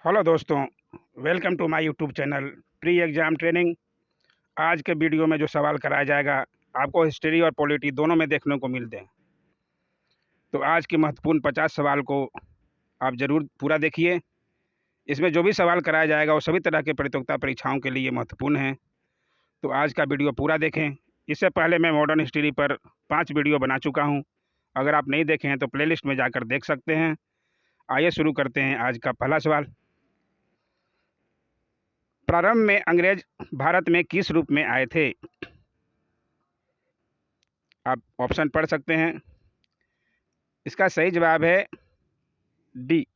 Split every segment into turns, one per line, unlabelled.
Hello दोस्तों, welcome to my YouTube channel pre exam training. आज के वीडियो में जो सवाल कराया जाएगा, आपको हिस्ट्री और पॉलिटी दोनों में देखने को मिलते हैं। तो आज के महत्वपूर्ण 50 सवाल को आप ज़रूर पूरा देखिए। इसमें जो भी सवाल कराया जाएगा वो सभी तरह के प्रतियोगिता परीक्षाओं के लिए महत्वपूर्ण हैं। तो आज का वीडियो पूरा देखें। इससे पहले मैं मॉडर्न हिस्ट्री पर 5 वीडियो बना चुका हूँ। अगर आप नहीं देखे हैं तो प्लेलिस्ट में जाकर देख सकते हैं। आइए शुरू करते हैं आज का पहला सवाल। प्रारंभ में अंग्रेज भारत में किस रूप में आए थे? आप ऑप्शन पढ़ सकते हैं। इसका सही जवाब है डी,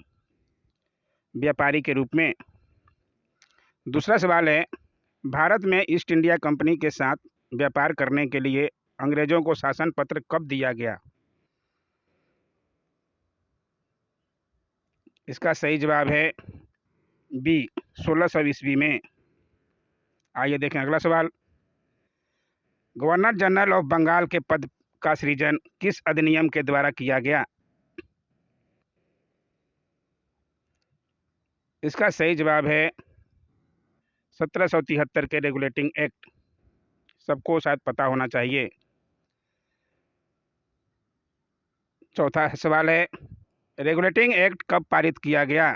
व्यापारी के रूप में। दूसरा सवाल है, भारत में ईस्ट इंडिया कंपनी के साथ व्यापार करने के लिए अंग्रेजों को शासन पत्र कब दिया गया? इसका सही जवाब है बी, 1600 ईस्वी में। आइए देखें अगला सवाल। गवर्नर जनरल ऑफ बंगाल के पद का सृजन किस अधिनियम के द्वारा किया गया? इसका सही जवाब है 1773 के रेगुलेटिंग एक्ट। सबको शायद पता होना चाहिए। चौथा सवाल है, रेगुलेटिंग एक्ट कब पारित किया गया?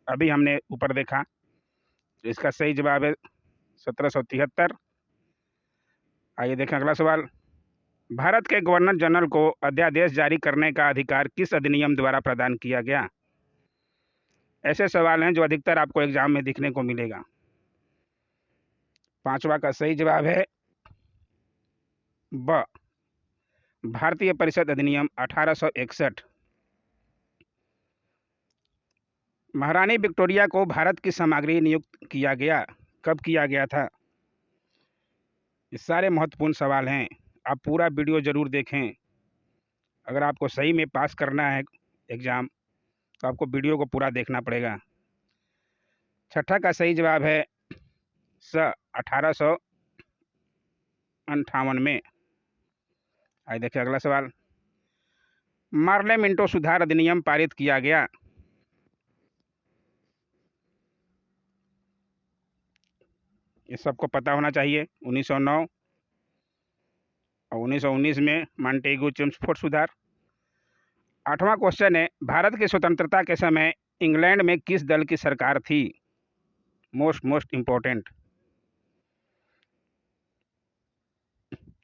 अभी हमने ऊपर देखा। इसका सही जवाब है 1773। आइए देखें अगला सवाल। भारत के गवर्नर जनरल को अध्यादेश जारी करने का अधिकार किस अधिनियम द्वारा प्रदान किया गया? ऐसे सवाल हैं जो अधिकतर आपको एग्जाम में दिखने को मिलेगा। पांचवा का सही जवाब है ब, भारतीय परिषद अधिनियम 1861। महारानी विक्टोरिया को भारत की सामग्री नियुक्त किया गया, कब किया गया था? ये सारे महत्वपूर्ण सवाल हैं। आप पूरा वीडियो ज़रूर देखें। अगर आपको सही में पास करना है एग्ज़ाम तो आपको वीडियो को पूरा देखना पड़ेगा। छठा का सही जवाब है स, 1858 में। आइए देखिए अगला सवाल। मार्ले मिंटो सुधार अधिनियम पारित किया गया। ये सबको पता होना चाहिए। 1909 और 1919 में मॉन्टेगू चेम्सफोर्ड सुधार। आठवां क्वेश्चन है, भारत की स्वतंत्रता के समय इंग्लैंड में किस दल की सरकार थी? Most important.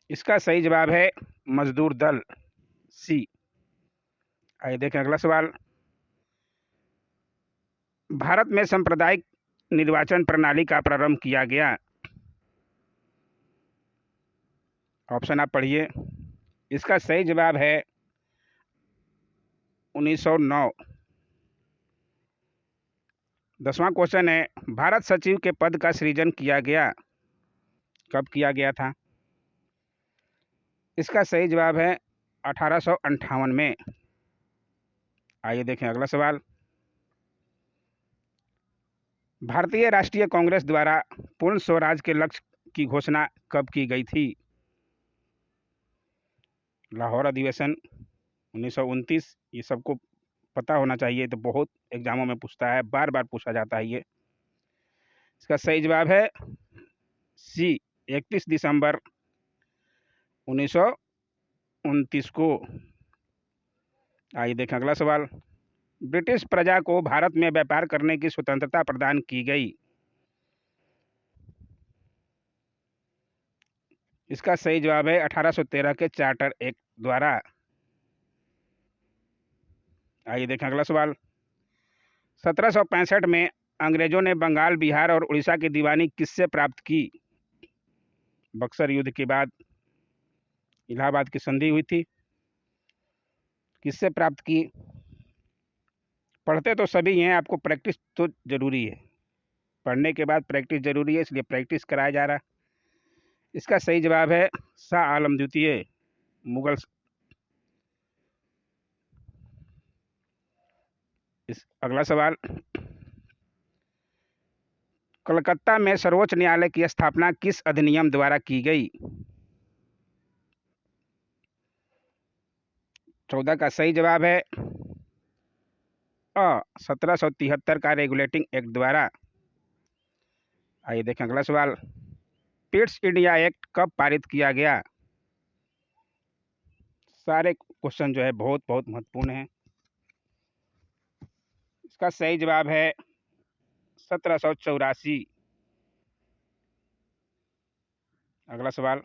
इसका सही जवाब है मजदूर दल, सी। आइए देखें अगला सवाल। भारत में सांप्रदायिक निर्वाचन प्रणाली का प्रारंभ किया गया। ऑप्शन आप पढ़िए। इसका सही जवाब है 1909। 10वां क्वेश्चन है, भारत सचिव के पद का सृजन किया गया, कब किया गया था? इसका सही जवाब है 1858 में। आइए देखें अगला सवाल। भारतीय राष्ट्रीय कांग्रेस द्वारा पूर्ण स्वराज के लक्ष्य की घोषणा कब की गई थी? लाहौर अधिवेशन 1929। ये सबको पता होना चाहिए, तो बहुत एग्जामों में पूछता है, बार बार पूछा जाता है ये। इसका सही जवाब है सी, 31 दिसंबर 1929 को। आइए देखें अगला सवाल। ब्रिटिश प्रजा को भारत में व्यापार करने की स्वतंत्रता प्रदान की गई। इसका सही जवाब है 1813 के चार्टर एक्ट द्वारा। आइए देखें अगला सवाल। 1765 में अंग्रेजों ने बंगाल, बिहार और उड़ीसा की दीवानी किससे प्राप्त की? बक्सर युद्ध के बाद इलाहाबाद की संधि हुई थी। किससे प्राप्त की? पढ़ते तो सभी हैं, आपको प्रैक्टिस तो जरूरी है। पढ़ने के बाद प्रैक्टिस जरूरी है, इसलिए प्रैक्टिस कराया जा रहा है। इसका सही जवाब है शाह आलम द्वितीय, मुगल। अगला सवाल। कलकत्ता में सर्वोच्च न्यायालय की स्थापना किस अधिनियम द्वारा की गई? 14 का सही जवाब है 1773 का रेगुलेटिंग एक्ट द्वारा। आइए देखें अगला सवाल, पिट्स इंडिया एक्ट कब पारित किया गया? सारे क्वेश्चन जो है बहुत बहुत महत्वपूर्ण हैं। इसका सही जवाब है 1784। अगला सवाल,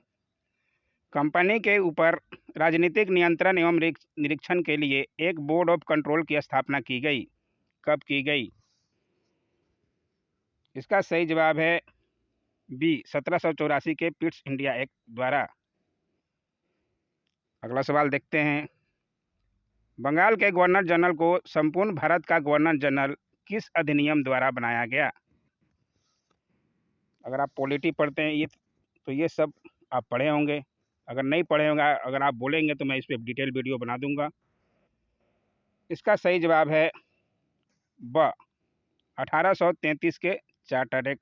कंपनी के ऊपर राजनीतिक नियंत्रण एवं निरीक्षण के लिए एक बोर्ड ऑफ कंट्रोल की स्थापना की गई। कब की गई? इसका सही जवाब है बी 1784 के पिट्स इंडिया एक्ट द्वारा। अगला सवाल देखते हैं, बंगाल के गवर्नर जनरल को संपूर्ण भारत का गवर्नर जनरल किस अधिनियम द्वारा बनाया गया? अगर आप पॉलिटी पढ़ते हैं ये सब आप पढ़े होंगे। अगर नहीं पढ़े होंगे, अगर आप बोलेंगे तो मैं इस पर डिटेल वीडियो बना दूंगा। इसका सही जवाब है ब 1833 के चार्टर एक्ट।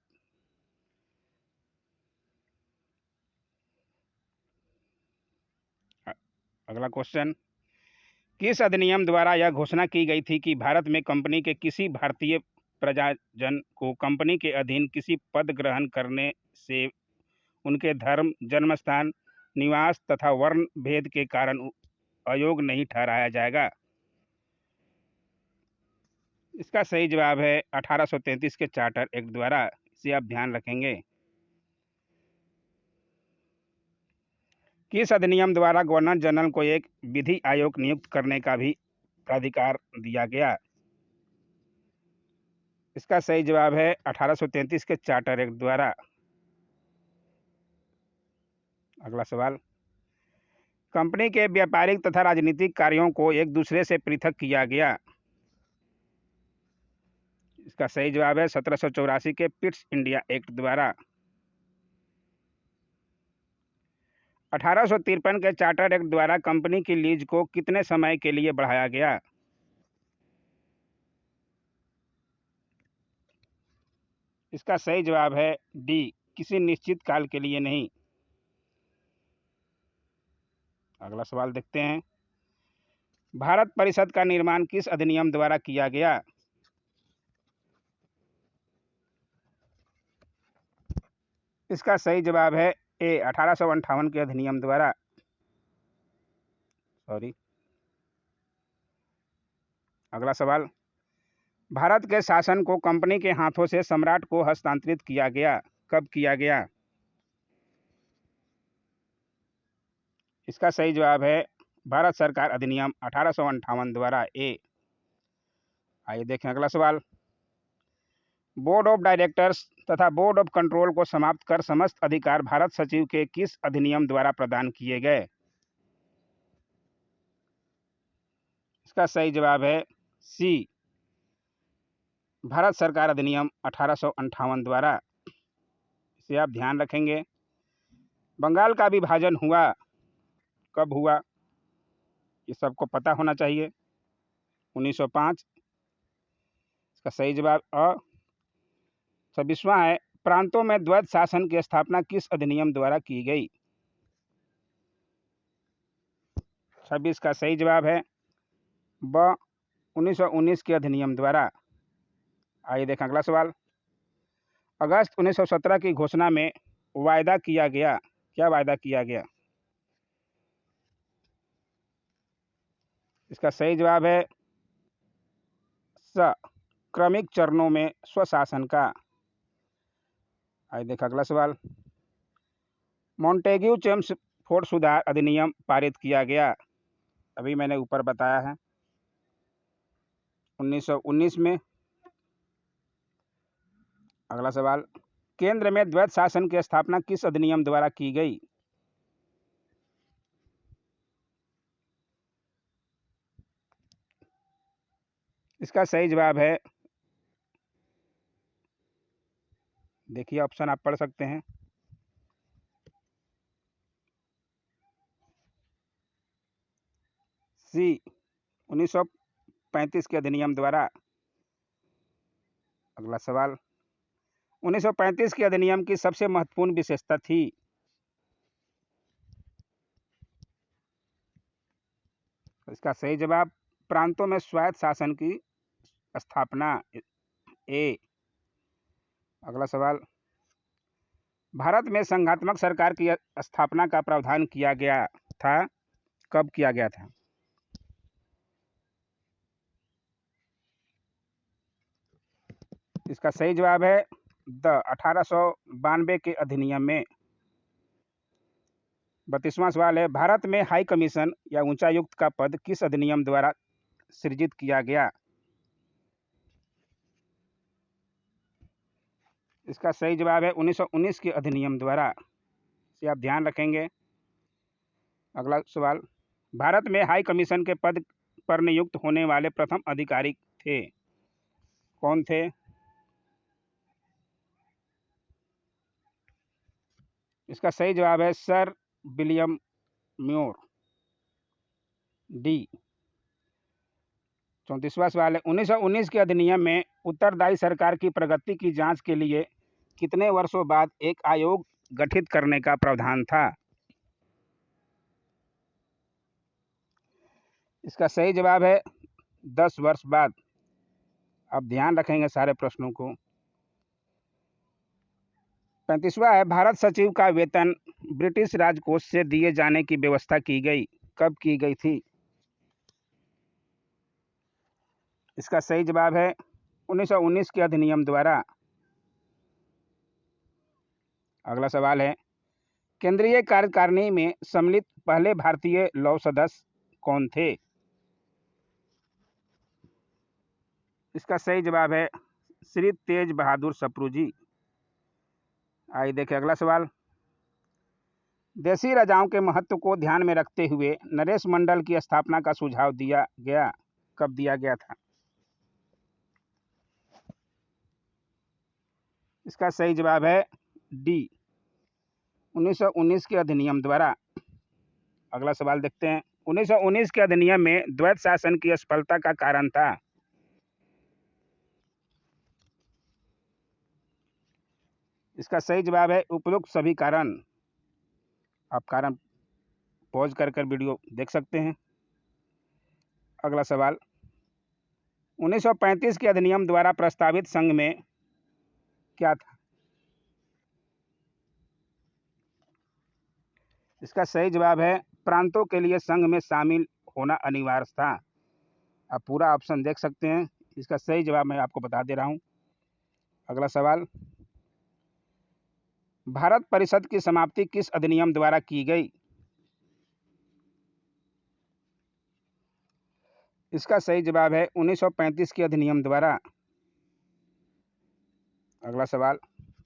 अगला क्वेश्चन, किस अधिनियम द्वारा यह घोषणा की गई थी कि भारत में कंपनी के किसी भारतीय प्रजाजन को कंपनी के अधीन किसी पद ग्रहण करने से उनके धर्म, जन्मस्थान, निवास तथा वर्ण भेद के कारण अयोग्य नहीं ठहराया जाएगा? इसका सही जवाब है 1833 के चार्टर एक्ट द्वारा। इसे आप ध्यान रखेंगे। किस अधिनियम द्वारा गवर्नर जनरल को एक विधि आयोग नियुक्त करने का भी प्राधिकार दिया गया? इसका सही जवाब है 1833 के चार्टर एक्ट द्वारा। अगला सवाल, कंपनी के व्यापारिक तथा राजनीतिक कार्यों को एक दूसरे से पृथक किया गया। इसका सही जवाब है 1784 के पिट्स इंडिया एक्ट द्वारा। 1853 के चार्टर एक्ट द्वारा कंपनी की लीज को कितने समय के लिए बढ़ाया गया? इसका सही जवाब है डी, किसी निश्चित काल के लिए नहीं। अगला सवाल देखते हैं, भारत परिषद का निर्माण किस अधिनियम द्वारा किया गया? इसका सही जवाब है ए 1858 के अधिनियम द्वारा। अगला सवाल, भारत के शासन को कंपनी के हाथों से सम्राट को हस्तांतरित किया गया। कब किया गया? इसका सही जवाब है भारत सरकार अधिनियम 1858 द्वारा ए। आइए देखें अगला सवाल, बोर्ड ऑफ डायरेक्टर्स तथा बोर्ड ऑफ कंट्रोल को समाप्त कर समस्त अधिकार भारत सचिव के किस अधिनियम द्वारा प्रदान किए गए? इसका सही जवाब है सी, भारत सरकार अधिनियम 1858 द्वारा। इसे आप ध्यान रखेंगे। बंगाल का विभाजन हुआ, कब हुआ? ये सबको पता होना चाहिए। 1905। इसका सही जवाब अ। 26वां है, प्रांतों में द्वैत शासन की स्थापना किस अधिनियम द्वारा की गई? 26 का सही जवाब है ब 1919 के अधिनियम द्वारा। आइए देखें अगला सवाल, अगस्त 1917 की घोषणा में वायदा किया गया, क्या वायदा किया गया? इसका सही जवाब है स, क्रमिक चरणों में स्वशासन का। आइए देखें अगला सवाल, मॉन्टेग्यू चेम्सफोर्ड सुधार अधिनियम पारित किया गया। अभी मैंने ऊपर बताया है 1919 में। अगला सवाल, केंद्र में द्वैत शासन की स्थापना किस अधिनियम द्वारा की गई? इसका सही जवाब है, देखिए ऑप्शन आप पढ़ सकते हैं, सी 1935 के अधिनियम द्वारा। अगला सवाल, 1935 के अधिनियम की सबसे महत्वपूर्ण विशेषता थी? इसका सही जवाब प्रांतों में स्वायत्त शासन की स्थापना। ए। अगला सवाल, भारत में संघात्मक सरकार की स्थापना का प्रावधान किया गया था, कब किया गया था? इसका सही जवाब है 1892 के अधिनियम में। 32वां सवाल है, भारत में हाई कमीशन या उच्चायुक्त का पद किस अधिनियम द्वारा सृजित किया गया? इसका सही जवाब है 1919 के अधिनियम द्वारा, इसे आप ध्यान रखेंगे। अगला सवाल, भारत में हाई कमीशन के पद पर नियुक्त होने वाले प्रथम अधिकारी थे, कौन थे? इसका सही जवाब है सर विलियम म्योर। डी। 34वां सवाल है, 1919 के अधिनियम में उत्तरदायी सरकार की प्रगति की जांच के लिए कितने वर्षों बाद एक आयोग गठित करने का प्रावधान था? इसका सही जवाब है 10 वर्ष बाद। आप ध्यान रखेंगे सारे प्रश्नों को। 35वां है, भारत सचिव का वेतन ब्रिटिश राजकोष से दिए जाने की व्यवस्था की गई, कब की गई थी? इसका सही जवाब है 1919 के अधिनियम द्वारा। अगला सवाल है, केंद्रीय कार्यकारिणी में सम्मिलित पहले भारतीय लौह सदस्य कौन थे? इसका सही जवाब है श्री तेज बहादुर सप्रू जी। आइए देखें अगला सवाल, देसी राजाओं के महत्व को ध्यान में रखते हुए नरेश मंडल की स्थापना का सुझाव दिया गया, कब दिया गया था? इसका सही जवाब है डी, 1919 के अधिनियम द्वारा। अगला सवाल देखते हैं, 1919 के अधिनियम में द्वैत शासन की असफलता का कारण था। इसका सही जवाब है उपयुक्त सभी कारण। आप कारण पॉज कर वीडियो देख सकते हैं। अगला सवाल, 1935 के अधिनियम द्वारा प्रस्तावित संघ में क्या था? इसका सही जवाब है प्रांतों के लिए संघ में शामिल होना अनिवार्य था। आप पूरा ऑप्शन देख सकते हैं। इसका सही जवाब मैं आपको बता दे रहा हूं। अगला सवाल, भारत परिषद की समाप्ति किस अधिनियम द्वारा की गई? इसका सही जवाब है 1935 के अधिनियम द्वारा। अगला सवाल,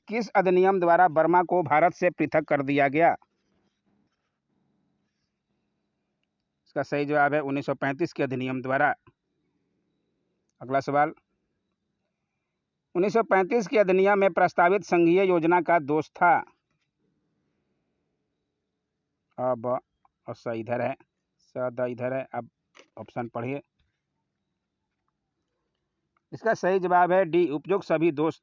किस अधिनियम द्वारा बर्मा को भारत से पृथक कर दिया गया? इसका सही जवाब है 1935 के अधिनियम द्वारा। अगला सवाल, 1935 के अधिनियम में प्रस्तावित संघीय योजना का दोष था। अब स इधर है, द इधर है। अब ऑप्शन पढ़िए। इसका सही जवाब है डी, उपयुक्त सभी दोष।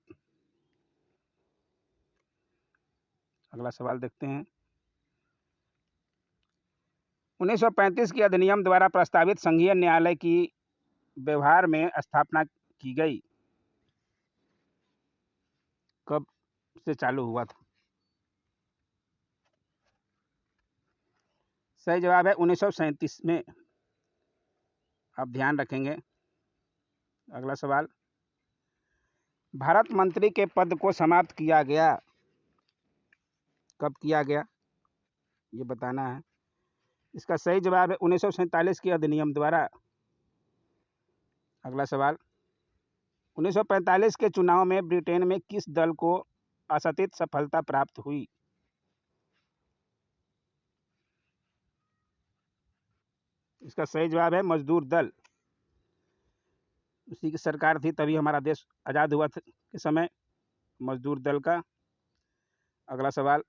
अगला सवाल देखते हैं, 1935 के अधिनियम द्वारा प्रस्तावित संघीय न्यायालय की व्यवहार में स्थापना की गई, कब से चालू हुआ था? सही जवाब है 1937 में। आप ध्यान रखेंगे। अगला सवाल, भारत मंत्री के पद को समाप्त किया गया, कब किया गया, ये बताना है। इसका सही जवाब है 1947 के अधिनियम द्वारा। अगला सवाल, 1945 के चुनाव में ब्रिटेन में किस दल को आशातीत सफलता प्राप्त हुई? इसका सही जवाब है मजदूर दल। उसी की सरकार थी, तभी हमारा देश आज़ाद हुआ था के समय, मजदूर दल का। अगला सवाल,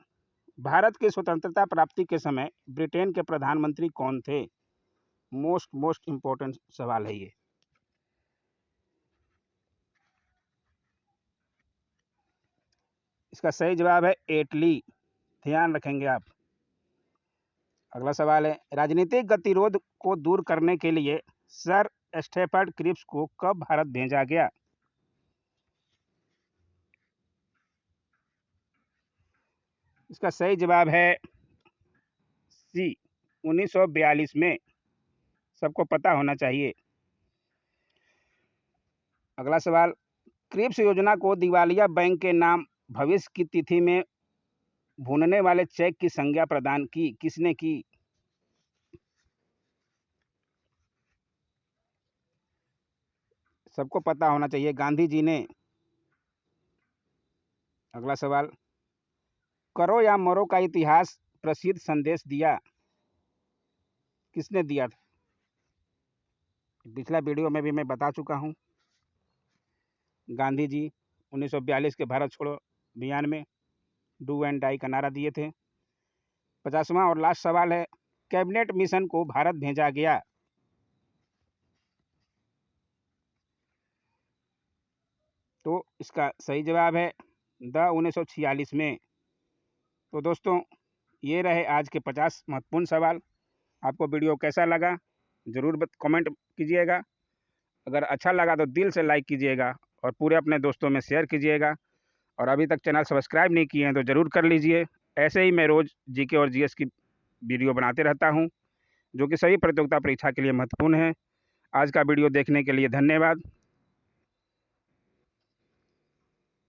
भारत की स्वतंत्रता प्राप्ति के समय ब्रिटेन के प्रधानमंत्री कौन थे? मोस्ट इंपॉर्टेंट सवाल है ये। इसका सही जवाब है एटली। ध्यान रखेंगे आप। अगला सवाल है, राजनीतिक गतिरोध को दूर करने के लिए सर स्टेफर्ड क्रिप्स को कब भारत भेजा गया? इसका सही जवाब है सी, 1942 में। सबको पता होना चाहिए। अगला सवाल, क्रिप्स योजना को दिवालिया बैंक के नाम भविष्य की तिथि में भुनने वाले चेक की संज्ञा प्रदान की किसने की? सबको पता होना चाहिए, गांधी जी ने। अगला सवाल, करो या मरो का इतिहास प्रसिद्ध संदेश दिया किसने दिया था? पिछला वीडियो में भी मैं बता चुका हूं, गांधी जी 1942 के भारत छोड़ो अभियान में डू एंड डाई का नारा दिए थे। 50वां और लास्ट सवाल है, कैबिनेट मिशन को भारत भेजा गया? तो इसका सही जवाब है द 1946 में। तो दोस्तों, ये रहे आज के 50 महत्वपूर्ण सवाल। आपको वीडियो कैसा लगा ज़रूर कमेंट कीजिएगा। अगर अच्छा लगा तो दिल से लाइक कीजिएगा और पूरे अपने दोस्तों में शेयर कीजिएगा। और अभी तक चैनल सब्सक्राइब नहीं किए हैं तो ज़रूर कर लीजिए। ऐसे ही मैं रोज़ जीके और जीएस की वीडियो बनाते रहता हूं, जो कि सभी प्रतियोगिता परीक्षा के लिए महत्वपूर्ण है। आज का वीडियो देखने के लिए धन्यवाद।